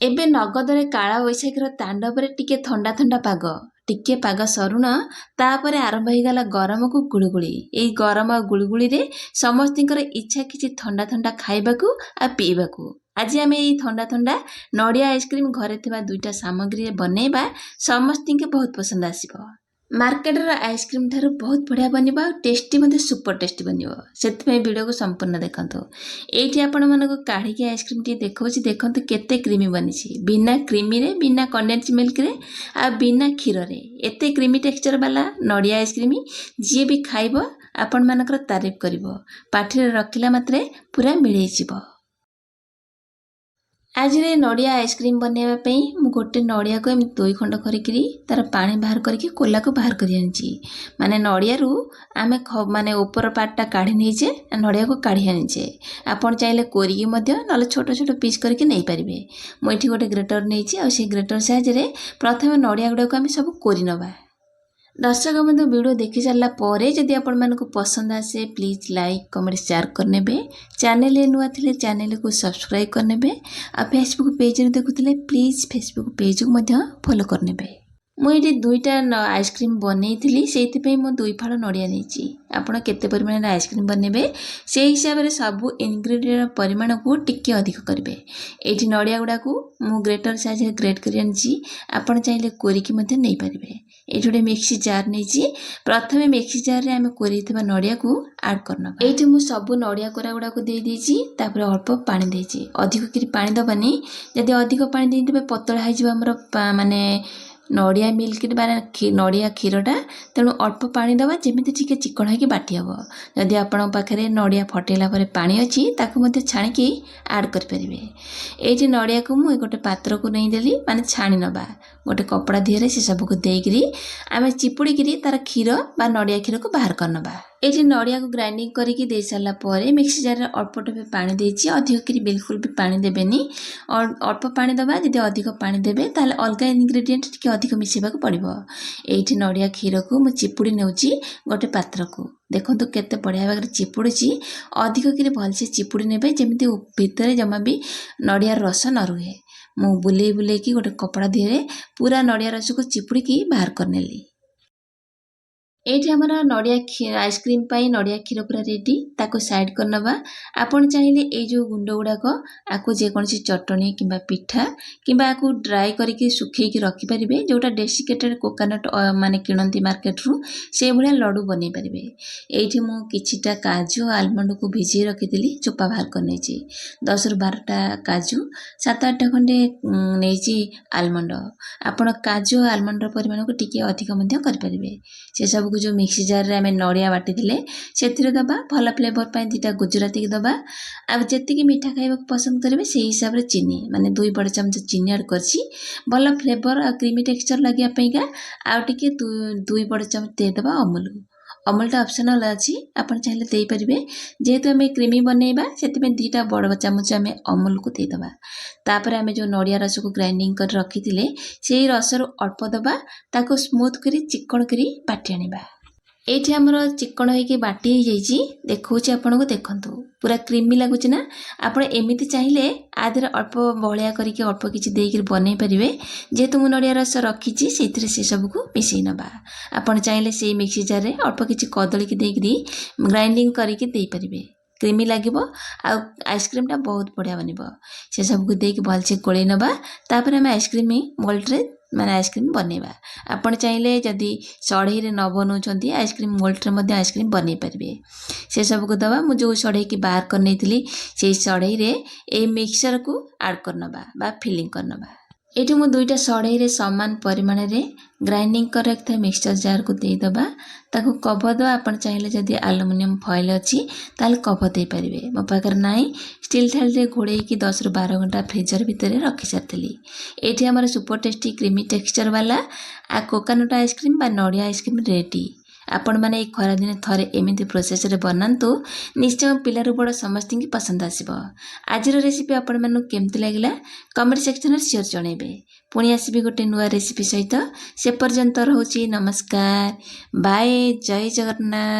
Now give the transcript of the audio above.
ଏବେ ନଗଦରେ କାଳ ବୈଶାଖୀର ତାଣ୍ଡବରେ ଟିକେ ଥଣ୍ଡା ଥଣ୍ଡା ପାଗ, ଟିକେ ପାଗ ସରୁଣ ତାପରେ ଆରମ୍ଭ ହେଇଗଲା ଗରମକୁ ଗୁଳୁଗୁଳି। ଏଇ ଗରମ ଆଉ ଗୁଳୁଗୁଳିରେ ସମସ୍ତଙ୍କର ଇଚ୍ଛା କିଛି ଥଣ୍ଡା ଥଣ୍ଡା ଖାଇବାକୁ ଆଉ ପିଇବାକୁ। ଆଜି ଆମେ ଏଇ ଥଣ୍ଡା ଥଣ୍ଡା ନଡ଼ିଆ ଆଇସ୍କ୍ରିମ୍ ଘରେ ଥିବା 2ଟା ସାମଗ୍ରୀରେ ବନେଇବା, ସମସ୍ତଙ୍କୁ ବହୁତ ପସନ୍ଦ ଆସିବ। ମାର୍କେଟର ଆଇସ୍କ୍ରିମ୍ ଠାରୁ ବହୁତ ବଢ଼ିଆ ବନିବ ଆଉ ଟେଷ୍ଟି ମଧ୍ୟ ସୁପର ଟେଷ୍ଟି ବନିବ। ସେଥିପାଇଁ ଭିଡ଼ିଓକୁ ସମ୍ପୂର୍ଣ୍ଣ ଦେଖନ୍ତୁ। ଏଇଠି ଆପଣମାନଙ୍କୁ କାଢ଼ିକି ଆଇସ୍କ୍ରିମ୍ ଟିକେ ଦେଖାଉଛି, ଦେଖନ୍ତୁ କେତେ କ୍ରିମି ବନିଛି। ବିନା କ୍ରିମିରେ, ବିନା କଣ୍ଡେନ୍ସ ମିଲ୍କରେ ଆଉ ବିନା କ୍ଷୀରରେ ଏତେ କ୍ରିମି ଟେକ୍ସଚର ବାଲା ନଡ଼ିଆ ଆଇସ୍କ୍ରିମ୍ ଯିଏ ବି ଖାଇବ ଆପଣମାନଙ୍କର ତାରିଫ କରିବ। ପାଟିରେ ରଖିଲା ମାତ୍ରେ ପୁରା ମିଳେଇଯିବ। ଆଜିରେ ନଡ଼ିଆ ଆଇସ୍କ୍ରିମ୍ ବନେଇବା ପାଇଁ ମୁଁ ଗୋଟେ ନଡ଼ିଆକୁ ଏମିତି 2 ଖଣ୍ଡ କରିକିରି ତାର ପାଣି ବାହାର କରିକି କୋଲାକୁ ବାହାର କରି ଆଣିଛି। ମାନେ ନଡ଼ିଆରୁ ଆମେ ମାନେ ଉପର ପାର୍ଟଟା କାଢ଼ି ନେଇଛେ, ନଡ଼ିଆକୁ କାଢ଼ି ଆଣିଛେ। ଆପଣ ଚାହିଁଲେ କୋରିକି ମଧ୍ୟ ନହେଲେ ଛୋଟ ଛୋଟ ପିସ୍ କରିକି ନେଇପାରିବେ। ମୁଁ ଏଠି ଗୋଟେ ଗ୍ରେଟର ନେଇଛି ଆଉ ସେଇ ଗ୍ରେଟର ସାହାଯ୍ୟରେ ପ୍ରଥମେ ନଡ଼ିଆ ଗୁଡ଼ାକୁ ଆମେ ସବୁ କୋରି ନେବା। दर्शक बंधु वीडियो देखी सारा पर जदि आपण मानक पसंद आसे प्लीज लाइक कमेंट शेयर करने। चैनल नुआ थे चैनल को सब्सक्राइब करने। आ फेसबुक पेज देखुले प्लीज फेसबुक पेज को फॉलो करने। मुझे 2टा आइसक्रीम बनई से 2 फाड़ नड़िया नहीं। आपड़ केते परिमाण आइसक्रीम बनइबे से हिसाब से सब इनग्रेडिएंट परिमाण को टिके अधिक करेंगे। ये नड़िया गुड़ा को मु ग्रेटर साइज ग्रेट कर आपड़ चाहिए कोरिकी नहीं पारे। ये गोटे मिक्सी जार नहीं। प्रथम मिक्सी जार रे आम कोरी नड़िया को आड करना। ये मुझे सब नड़िया कोरा गुड़ा को देदेजी अल्प पानी देची। अधिक कि पानी दबानी, जदि अधिक पानी देदेबे पतला हो माने नड़िया मिल्क नड़िया क्षीरटा। तेणु अल्प पानी दबा जमी टे चिकन होगी बाटी हम। जदि आपण पाखे नड़िया फटेला पानी अच्छी ताकू छाणिकी आड करेंगे। ये नड़िया को मुझे गोटे पात्र को नहीं देली माने छाणी नवा गोटे कपड़ा दिहरे से सबको देकरी आम चिपुड़ी तार क्षीर बा नड़िया क्षीर को बाहर करनवा। ये नड़िया को ग्राइंडिंग करके दे सारा पर मिक्सी जार अल्प टपे पानी देची। अधिक कि बिल्कुल भी पानी देबेनी, अल्प पानी दबा। जदि अधिक पानी देबे ताले अलग इनग्रेडिएंट टिके अधिक मिसेबा को पड़िबो। एठी नड़िया क्षीर को मु चिपुड़ी नेउची गोटे पात्र को। देखंतु केते बढ़िया भाग चिपुड़ी। अधिक कि भलसे चिपुड़ी नेबे जेमिति भितर जमा भी नड़िया रस न रुहे। मु बुले बुले की गोटे कपड़ा दिहरे पूरा नड़िया रस को चिपुड़ी बाहर करनेली। ये आमर नड़िया आइसक्रीम पाई नड़िया क्षीर पूरा रेडी ताको साइड करनवा। आपण चाहिए ये जो गुंड गुड़ाक आपको जेकोसी चटनी किंबा पिठा किंबा आपको ड्राई करके सुखेकी रखिपारे। जोटा डेसिकेटेड कोकोनट माने किणती मार्केट रू से भाया लड्डू बन पारे। ये मु किछिटा काजू आलमंड को भिजे रखी चोपा बाहर कर 10 ରୁ 12टा काजू 7-8टा खंडे नहीं आलमंड। आपण काजू आलमंड परिमाण को टिके अधिक करें। से सब जो मिक्सी जार रे आम नड़िया बाटी से दबा भल फ्लेवर पाई 2टा गुजराती की दबा। आ जी मीठा खाइबा पसंद करेंगे से हिसाब से चीनी माने 2 बड़ चमच चीनी ऐड करछि। भल फ्लेवर आ क्रीमी टेक्सचर लगे आउ टिके 2 बड़ चमच देदबा अमूल। अमूलटा ऑप्शनल अच्छी, आपन चाहिए दे पारिबे। जेहेतु आम क्रीमी बनइबा से 2टा बड़ चमच आम अमूल को देदबा। तापर आम जो नड़िया रस को ग्राइंडिंग कर रखी से रस अल्प दबा ताको स्मूथ करी चिकन करी बाटी आनिबा। ये आमर चिकन होगी बाटी हो देखा आपन को देखु पूरा क्रीमी लगुच ना। आप एमती चाहिए आधे अल्प बलिया करके अल्प किसी देकर बनई पारे। जेहेतु मुझे नड़िया रस रखी से सबको मिसई नवा। आपड़ चाहिए से मिक्सी जार रे अल्प किसी कदली की देकरी ग्राइंडिंग करके दे पारे। क्रीमी लगे आइसक्रीम टा बहुत बढ़िया बन से सबको देक भलसे गोल नवा। तापर आम आइसक्रीम मोल्ड रे माने आइसक्रीम बनइबा। आपन चाहिए जदि सढ़ई रे न बनाउछंती आइसक्रीम मोल्ड रे आइसक्रीम बनई पारे। से सबको दबा मु जो सढ़ई की बाहर कर नहीं से सढ़ई रे ए मिक्सचर को ऐड करनबा बा फिलिंग करनबा। ये मु 2टा सढ़ई रे समान परिमाण रे ग्राइंडिंग कर रखता मिक्सचर जार को देदबा। ताको कवर दबा। आपन चाहिए जदि एल्युमिनियम फॉइल अच्छी ताले कवर दे पारिबे। मो पाकर नाई स्टील थाली रे घोड़े की 10 ରୁ 12 घंटा फ्रीजर भितर रखी सारी। ये आमर सुपर टेस्टी क्रीमी टेक्सचर वाला आ कोकोनट आइसक्रीम बा नड़िया आइसक्रीम रेडी। आपण मैंने खरा दिन थरे एमती प्रोसेस रे बनातु निश्चय पिलारू बड़ समस्त की पसंद आसब। आज रेसिपी आपण मानू केमती लगिला कमेंट सेक्शन में शेयर जनइबे। पुणी आसबि गोटे नुआ रेसिपी सहित। से पर्यंत रहूची नमस्कार बाय जय जगन्नाथ।